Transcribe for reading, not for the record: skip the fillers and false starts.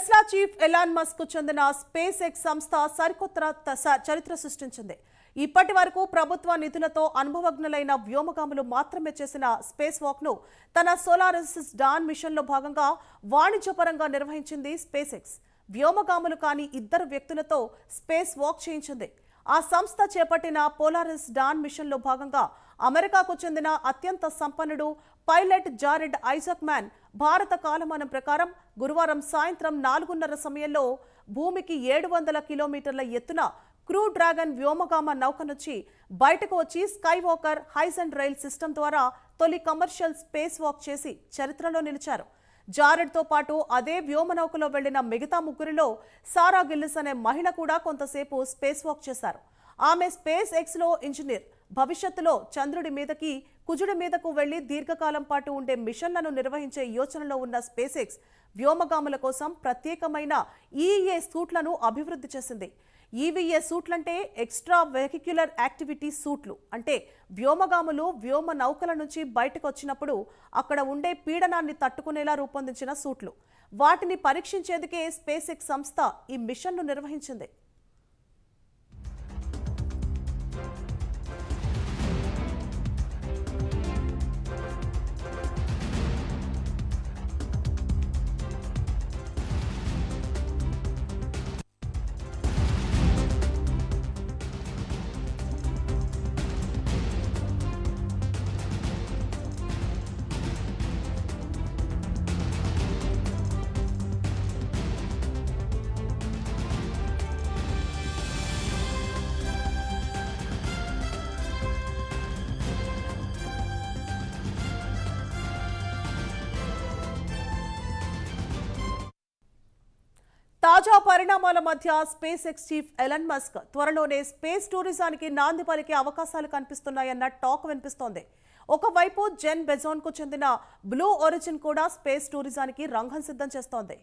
Tesla chief Elon Musk కు చెందిన space X సంస్థ సరికొత్త చరిత్ర సృష్టించింది. ఇప్పటి వరకు ప్రభుత్వ నిధులతో అనుభవజ్ఞులైన వ్యోమగాములు మాత్రమే చేసిన స్పేస్ వాక్ ను తన సోలారిస్ డాన్ మిషన్ లో భాగంగా వాణిజ్యపరంగా నిర్వహించింది స్పేస్ ఎక్స్. వ్యోమగాములు కాని ఇద్దరు వ్యక్తులతో స్పేస్ వాక్ చేయించింది. ఆ సంస్థ చేపట్టిన పోలారిస్ డాన్ మిషన్ లో భాగంగా అమెరికాకు చెందిన అత్యంత సంపన్నుడు పైలట్ జారెడ్ ఐజాక్ మ్యాన్ భారత కాలమానం ప్రకారం గురువారం సాయంత్రం 4:30 సమయంలో భూమికి 700 కిలోమీటర్ల ఎత్తున క్రూ డ్రాగన్ వ్యోమగామ నౌక నుంచి బయటకు వచ్చి sky walker hoist and rail system ద్వారా తొలి కమర్షియల్ స్పేస్ వాక్ చేసి చరిత్రలో నిలిచారు. జారెడ్ తో పాటు అదే వ్యోమనౌకలో వెళ్లిన మిగతా ముగ్గురిలో సారా గిల్లిస్ అనే మహిళ కూడా కొంతసేపు స్పేస్ వాక్ చేశారు. ఆమె స్పేస్ ఎక్స్ లో ఇంజనీర్. భవిష్యత్తులో చంద్రుడి మీదకి కుజుడి మీదకు వెళ్లి దీర్ఘకాలం పాటు ఉండే మిషన్లను నిర్వహించే యోచనలో ఉన్న స్పేస్ ఎక్స్ వ్యోమగాముల కోసం ప్రత్యేకమైన ఈఏ సూట్లను అభివృద్ధి చేసింది. ఈవీఏ సూట్లంటే ఎక్స్ట్రా వెహిక్యులర్ యాక్టివిటీ సూట్లు. అంటే వ్యోమగాములు వ్యోమ నౌకల నుంచి బయటకు వచ్చినప్పుడు అక్కడ ఉండే పీడనాన్ని తట్టుకునేలా రూపొందించిన సూట్లు. వాటిని పరీక్షించేందుకే స్పేస్ ఎక్స్ సంస్థ ఈ మిషన్ను నిర్వహించింది. తాజా పరిణామాల మధ్య space ex chief Elon Musk త్వరలోనే స్పేస్ టూరిజానికి నాంది పలికే అవకాశాలు కనిపిస్తున్నాయన్న టాక్ వినిపిస్తోంది. ఒకవైపు జెన్ బెజోన్ కు చెందిన బ్లూ ఒరిజిన్ కూడా స్పేస్ టూరిజానికి రంగం సిద్ధం చేస్తోంది.